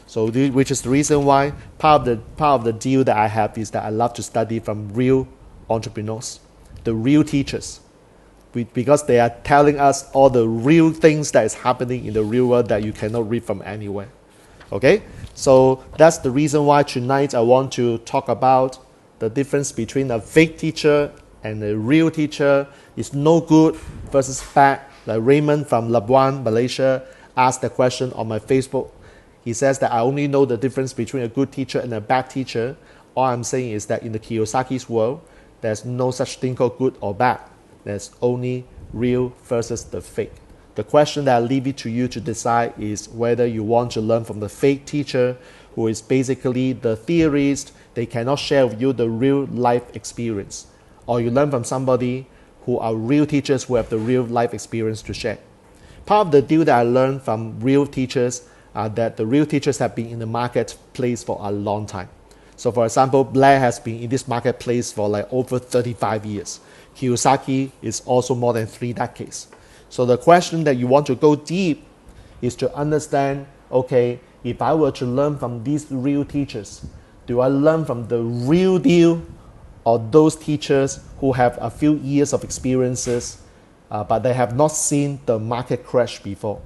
So which is the reason why part of the deal that I have is that I love to study from real entrepreneurs, the real teachers, because they are telling us all the real things that is happening in the real world that you cannot read from anywhere. Okay, so that's the reason why tonight I want to talk about the difference between a fake teacher and a real teacher. Is no good versus bad. Like Raymond from Labuan, Malaysia, asked the question on my Facebook. He says that I only know the difference between a good teacher and a bad teacher. All I'm saying is that in the Kiyosaki's world, there's no such thing called good or bad. There's only real versus the fake. The question that I leave it to you to decide is whether you want to learn from the fake teacher, who is basically the theorist. They cannot share with you the real life experience. Or you learn from somebody who are real teachers who have the real life experience to share. Part of the deal that I learned from real teachers are that the real teachers have been in the marketplace for a long time. So for example, Blair has been in this marketplace for like over 35 years. Kiyosaki is also more than 3 decades. So the question that you want to go deep is to understand, okay, if I were to learn from these real teachers, do I learn from the real deal, or those teachers who have a few years of experiences, but they have not seen the market crash before?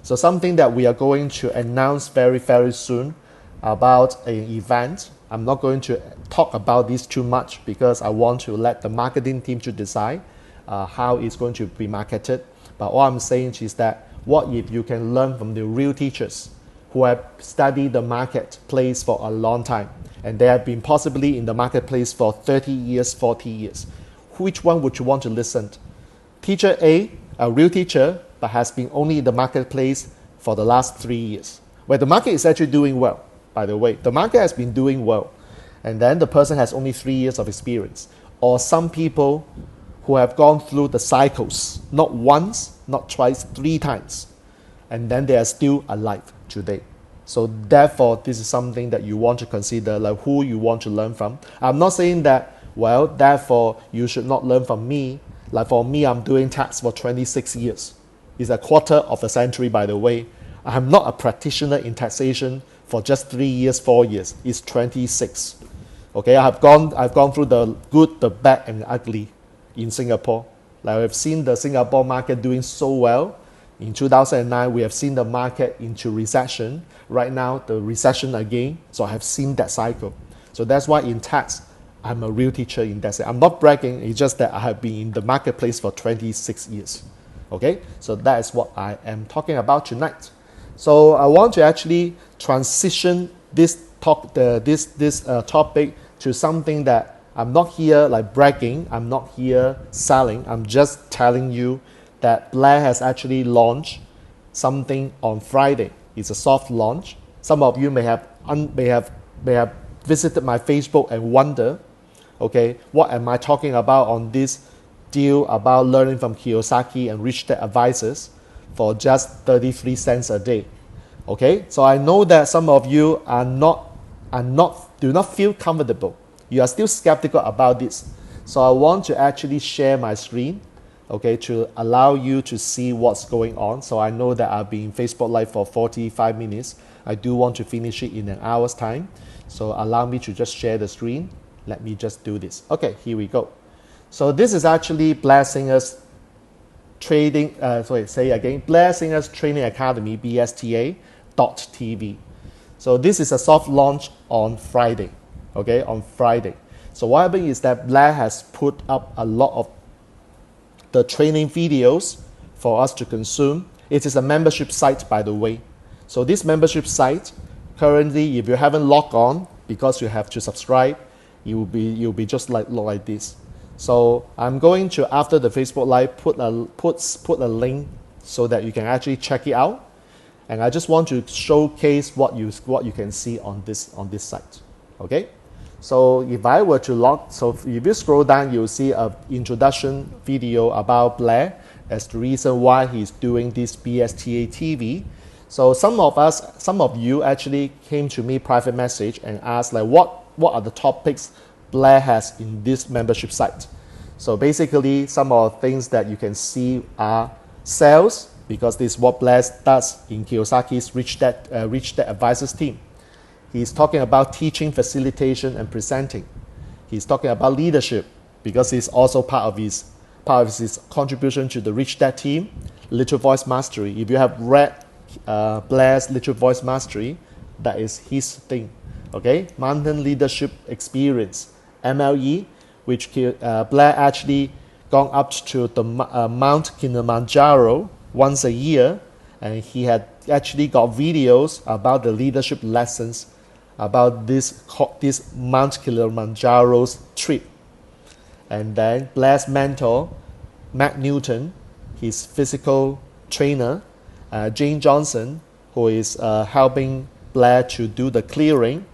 So something that we are going to announce very, very soon about an event. I'm not going to talk about this too much because I want to let the marketing team to decide how it's going to be marketed. But all I'm saying is that what if you can learn from the real teachers who have studied the marketplace for a long time, and they have been possibly in the marketplace for 30 years, 40 years. Which one would you want to listen to? Teacher A, a real teacher, but has been only in the marketplace for the last 3 years, where the market is actually doing well, by the way. The market has been doing well, and then the person has only 3 years of experience. Or some people who have gone through the cycles, not once, not twice, 3 times, and then they are still alive today. So therefore, this is something that you want to consider, like who you want to learn from. I'm not saying that, well, therefore, you should not learn from me. Like for me, I'm doing tax for 26 years. It's a quarter of a century, by the way. I'm not a practitioner in taxation for just 3 years, 4 years. It's 26. Okay, I've gone through the good, the bad, and the ugly in Singapore. Like I've seen the Singapore market doing so well. In 2009, we have seen the market into recession. Right now, the recession again. So I have seen that cycle. So that's why in tax, I'm a real teacher in that sense. I'm not bragging. It's just that I have been in the marketplace for 26 years. Okay, so that is what I am talking about tonight. So I want to actually transition this topic to something that I'm not here like bragging. I'm not here selling. I'm just telling you that Blair has actually launched something on Friday. It's a soft launch. Some of you may have visited my Facebook and wonder, okay, what am I talking about on this deal about learning from Kiyosaki and Rich Dad Advisors for just 33 cents a day? Okay, so I know that some of you do not feel comfortable. You are still skeptical about this. So I want to actually share my screen, okay, to allow you to see what's going on. So I know that I've been in Facebook Live for 45 minutes. I do want to finish it in an hour's time. So allow me to just share the screen. Let me just do this. Okay, here we go. So this is actually Blair Singer's Blair Singer's Training Academy, BSTA.TV. So this is a soft launch on Friday, okay, on Friday. So what happened is that Blair has put up a lot of the training videos for us to consume. It is a membership site, by the way. So this membership site, currently, if you haven't logged on, because you have to subscribe, you'll be just like this. So I'm going to, after the Facebook Live, put a link so that you can actually check it out. And I just want to showcase what you can see on this site. Okay, so if I were to if you scroll down, you'll see an introduction video about Blair as the reason why he's doing this BSTA TV. So some of you actually came to me private message and asked like what are the topics Blair has in this membership site. So basically some of the things that you can see are sales, because this is what Blair does in Kiyosaki's Rich Dad Advisors team. He's talking about teaching, facilitation, and presenting. He's talking about leadership, because it's also part of his contribution to the Rich Dad team. Little Voice Mastery. If you have read Blair's Little Voice Mastery, that is his thing. Okay, Mountain Leadership Experience, MLE, which Blair actually gone up to the Mount Kilimanjaro once a year, and he had actually got videos about the leadership lessons about this Mount Kilimanjaro's trip. And then Blair's mentor, Matt Newton, his physical trainer, Jane Johnson, who is helping Blair to do the clearing,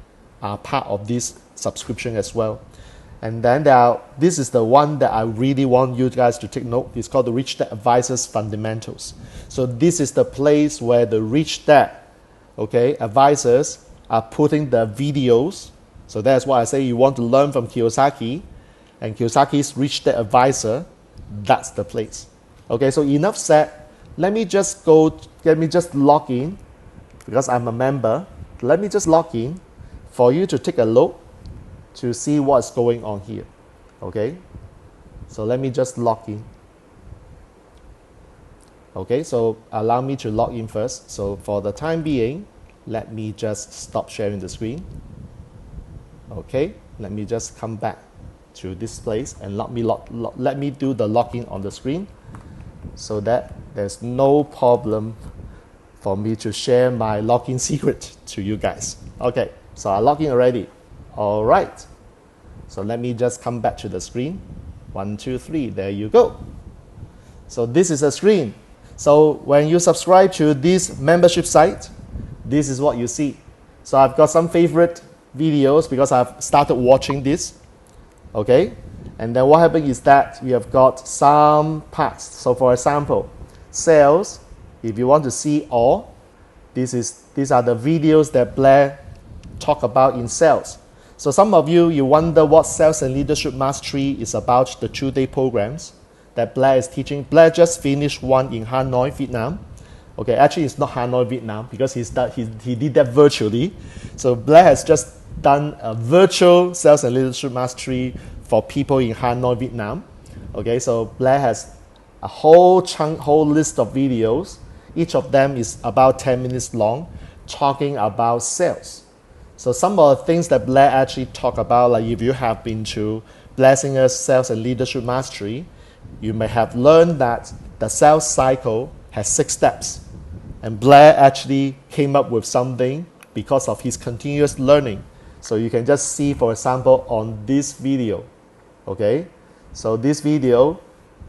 are part of this subscription as well. And then this is the one that I really want you guys to take note. It's called the Rich Dad Advisors Fundamentals. So this is the place where the Rich Dad, advisors are putting the videos. So that's why I say you want to learn from Kiyosaki, and Kiyosaki's Rich Dad Advisor, that's the place. Okay, so enough said. Let me just log in, because I'm a member. Let me just log in for you to take a look to see what's going on here. Okay, so let me just log in. Okay, so allow me to log in first. So for the time being, let me just stop sharing the screen. Okay, let me just come back to this place and let me do the login on the screen, so that there's no problem for me to share my login secret to you guys. Okay, so I log in already. All right, so let me just come back to the screen. 1, 2, 3, there you go. So this is a screen. So when you subscribe to this membership site, this is what you see. So I've got some favorite videos because I've started watching this. Okay, and then what happened is that we have got some parts. So for example, sales, if you want to see all, these are the videos that Blair talk about in sales. So some of you wonder what Sales and Leadership Mastery is about, the 2-day programs that Blair is teaching. Blair just finished one in Hanoi, Vietnam. Okay, actually it's not Hanoi, Vietnam, because he did that virtually. So Blair has just done a virtual Sales and Leadership Mastery for people in Hanoi, Vietnam. Okay, so Blair has a whole list of videos. Each of them is about 10 minutes long, talking about sales. So some of the things that Blair actually talk about, like if you have been to Blair Singer's Sales and Leadership Mastery, you may have learned that the sales cycle has 6 steps. And Blair actually came up with something because of his continuous learning. So you can just see, for example, on this video. Okay, so this video,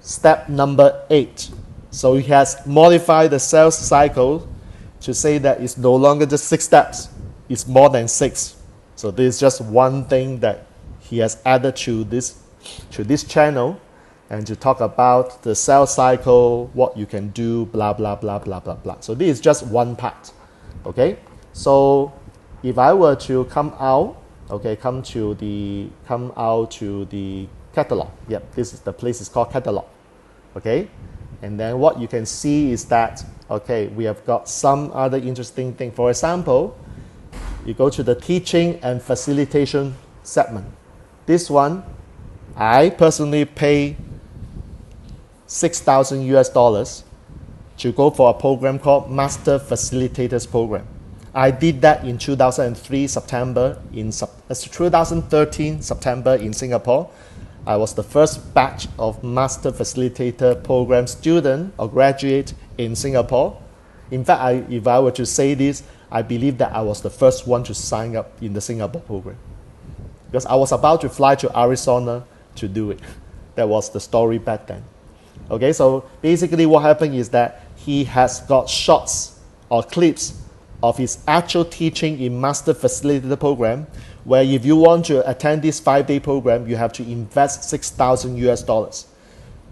step number 8. So he has modified the sales cycle to say that it's no longer just 6 steps, it's more than 6. So this is just one thing that he has added to this channel, and to talk about the sales cycle, what you can do, blah, blah, blah, blah, blah, blah. So this is just one part. Okay, so if I were to come out, come out to the catalog. Yep, this is the place is called catalog. Okay, and then what you can see is that, we have got some other interesting thing. For example, you go to the teaching and facilitation segment. This one, I personally pay $6,000 to go for a program called Master Facilitators Program. I did that in 2013 September in Singapore. I was the first batch of Master Facilitator Program student or graduate in Singapore. In fact, if I were to say this, I believe that I was the first one to sign up in the Singapore program, because I was about to fly to Arizona to do it. That was the story back then. Okay, so basically what happened is that he has got shots or clips of his actual teaching in Master Facilitator program, where if you want to attend this 5-day program, you have to invest $6,000.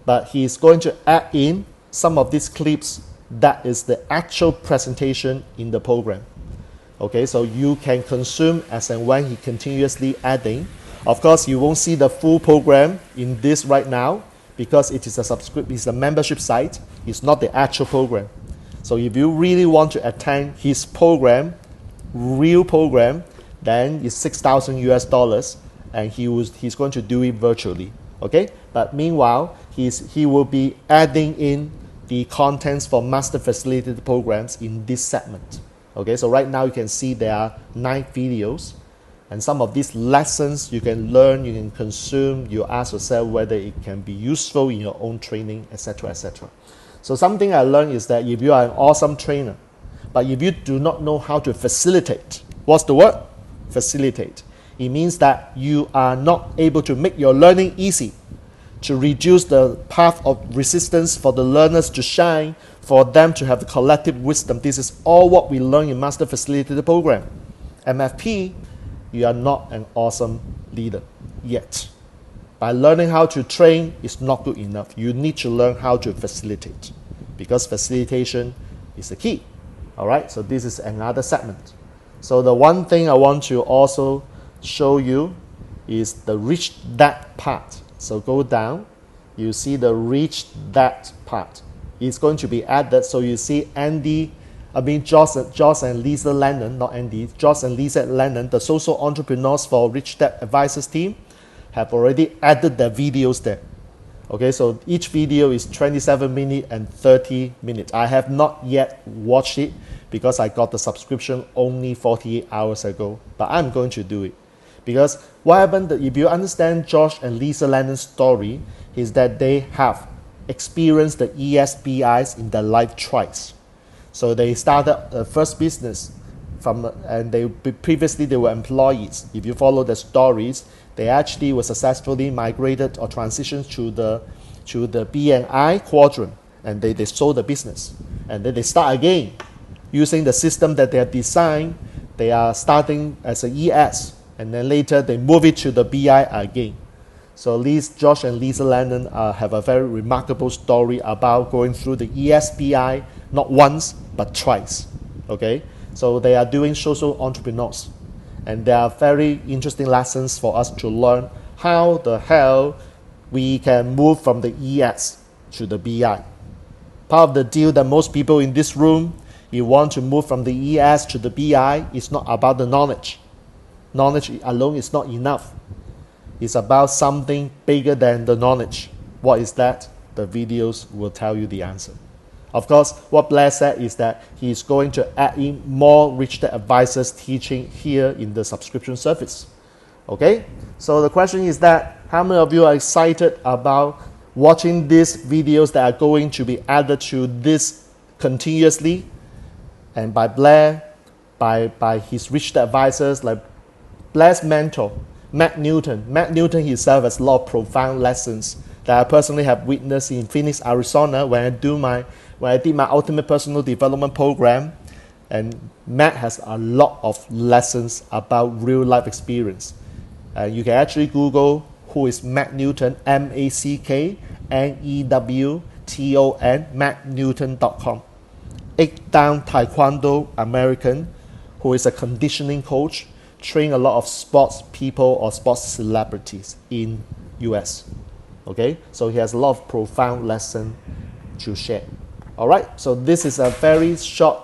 But he's going to add in some of these clips that is the actual presentation in the program. Okay, so you can consume as and when he continuously adding. Of course, you won't see the full program in this right now because it is it's a membership site. It's not the actual program. So if you really want to attend his program, real program, then it's $6,000, and he's going to do it virtually. Okay, but meanwhile, he will be adding in the contents for Master Facilitated programs in this segment. Okay, so right now you can see there are 9 videos, and some of these lessons you can learn, you can consume, you ask yourself whether it can be useful in your own training, etc., etc. So something I learned is that if you are an awesome trainer, but if you do not know how to facilitate, what's the word? Facilitate. It means that you are not able to make your learning easy, to reduce the path of resistance for the learners to shine, for them to have the collective wisdom. This is all what we learn in Master Facilitator program. MFP, you are not an awesome leader yet. By learning how to train is not good enough. You need to learn how to facilitate, because facilitation is the key. All right, so this is another segment. So the one thing I want to also show you is the reach that part. So go down, you see the reach that part. It's going to be added. So you see Josh and Lisa Lennon, not Andy, Josh and Lisa Lennon, the social entrepreneurs for Rich Dad Advisors team, have already added their videos there. Okay, so each video is 27 minutes and 30 minutes. I have not yet watched it because I got the subscription only 48 hours ago, but I'm going to do it. Because what happened, if you understand Josh and Lisa Lennon's story, is that they have experienced the ESBIs in their life twice. So they started the first business and previously they were employees. If you follow the stories, they actually were successfully migrated or transitioned to the BNI quadrant, and they sold the business. And then they start again using the system that they have designed. They are starting as an ES, and then later they move it to the BI again. So Josh and Lisa Lennon have a very remarkable story about going through the ESBI not once but twice. Okay, so they are doing social entrepreneurs, and there are very interesting lessons for us to learn how the hell we can move from the ES to the BI. Part of the deal that most people in this room, you want to move from the ES to the BI, is not about the knowledge. Knowledge alone is not enough. It's about something bigger than the knowledge. What is that? The videos will tell you the answer. Of course, what Blair said is that he's going to add in more Rich Dad Advisors teaching here in the subscription service. Okay? So the question is that, how many of you are excited about watching these videos that are going to be added to this continuously? And by Blair, by his Rich Dad Advisors, like Blair's mentor, Matt Newton. Matt Newton himself has a lot of profound lessons that I personally have witnessed in Phoenix, Arizona, when I did my Ultimate Personal Development program. And Matt has a lot of lessons about real life experience. You can actually Google who is Matt Newton, MackNewton, mattnewton.com. 8-down Taekwondo American who is a conditioning coach, train a lot of sports people or sports celebrities in US. Okay, so he has a lot of profound lesson to share. All right, so this is a very short,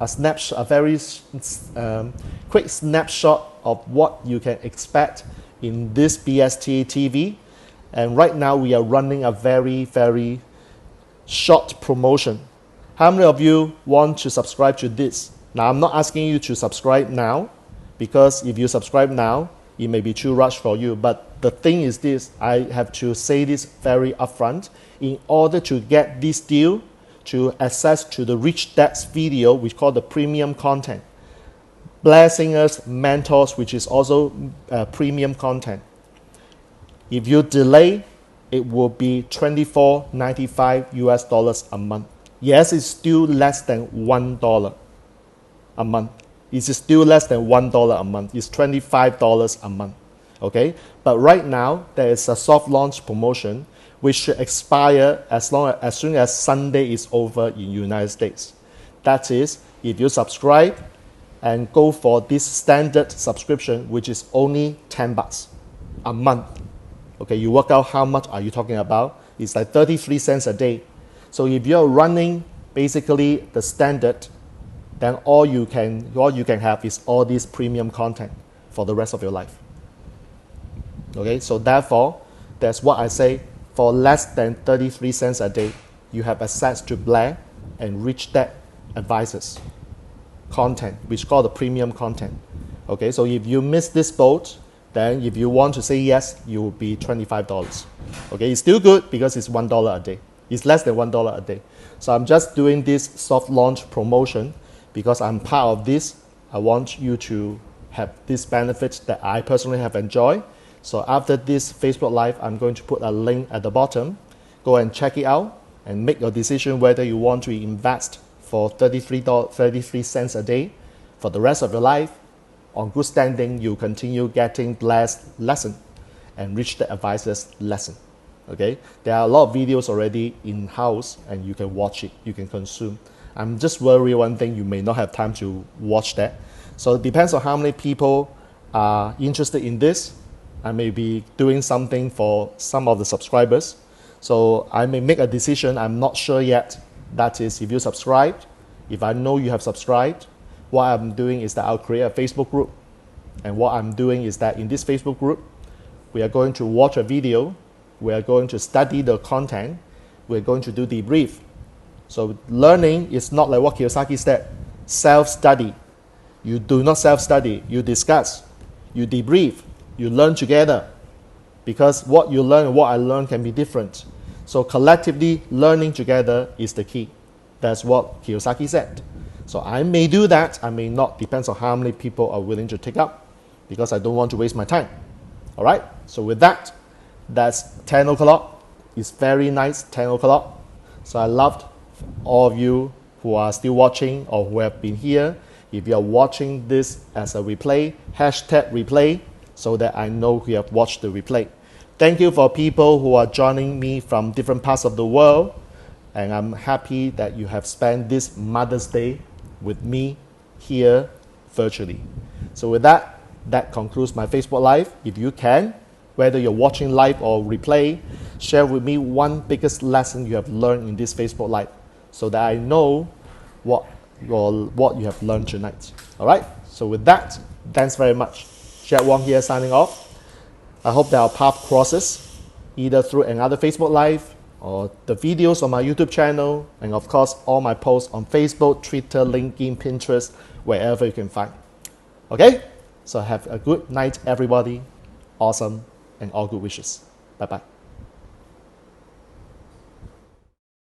a very quick snapshot of what you can expect in this BSTA TV. And right now we are running a very, very short promotion. How many of you want to subscribe to this? Now, I'm not asking you to subscribe now, because if you subscribe now, it may be too rushed for you. But the thing is this, I have to say this very upfront. In order to get this deal, to access to the Rich Dad's video, which called the premium content, Blair Singer's mentors, which is also premium content. If you delay, it will be $24.95 US a month. Yes, it's still less than $1 a month. It's still less than $1 a month. It's $25 a month. Okay, but right now there is a soft launch promotion which should expire as soon as Sunday is over in United States. That is, if you subscribe and go for this standard subscription, which is only $10 a month. Okay, you work out how much are you talking about? It's like 33 cents a day. So if you're running basically the standard, then all you can have is all this premium content for the rest of your life. Okay, so therefore, that's what I say, for less than 33 cents a day, you have access to Blair and Rich Dad advisors content, which is called the premium content. Okay, so if you miss this boat, then if you want to say yes, you will be $25. Okay, it's still good because it's $1 a day. It's less than $1 a day. So I'm just doing this soft launch promotion because I'm part of this. I want you to have this benefit that I personally have enjoyed. So after this Facebook Live, I'm going to put a link at the bottom. Go and check it out and make your decision whether you want to invest for 33 cents a day for the rest of your life. On good standing, you continue getting Blair's lesson and Rich the Advisor's lesson. Okay, there are a lot of videos already in-house and you can watch it, you can consume. I'm just worried one thing, you may not have time to watch that. So it depends on how many people are interested in this. I may be doing something for some of the subscribers. So I may make a decision, I'm not sure yet. That is, if you subscribed, if I know you have subscribed, what I'm doing is that I'll create a Facebook group. And what I'm doing is that in this Facebook group, we are going to watch a video, we are going to study the content, we're going to do debrief. So learning is not like what Kiyosaki said, self-study. You do not self-study, you discuss, you debrief, you learn together. Because what you learn and what I learn can be different. So collectively, learning together is the key. That's what Kiyosaki said. So I may do that, I may not, depends on how many people are willing to take up, because I don't want to waste my time. All right, so with that, that's 10 o'clock. It's very nice, 10 o'clock. So I loved all of you who are still watching or who have been here. If you are watching this as a replay, hashtag replay, so that I know you have watched the replay. Thank you for people who are joining me from different parts of the world. And I'm happy that you have spent this Mother's Day with me here virtually. So with that, that concludes my Facebook Live. If you can, whether you're watching live or replay, share with me one biggest lesson you have learned in this Facebook Live so that I know what you have learned tonight. All right, so with that, thanks very much. Wong here signing off. I hope that our path crosses either through another Facebook Live or the videos on my YouTube channel, and of course all my posts on Facebook, Twitter, LinkedIn, Pinterest, wherever you can find. Okay, so have a good night everybody. Awesome, and all good wishes. Bye bye.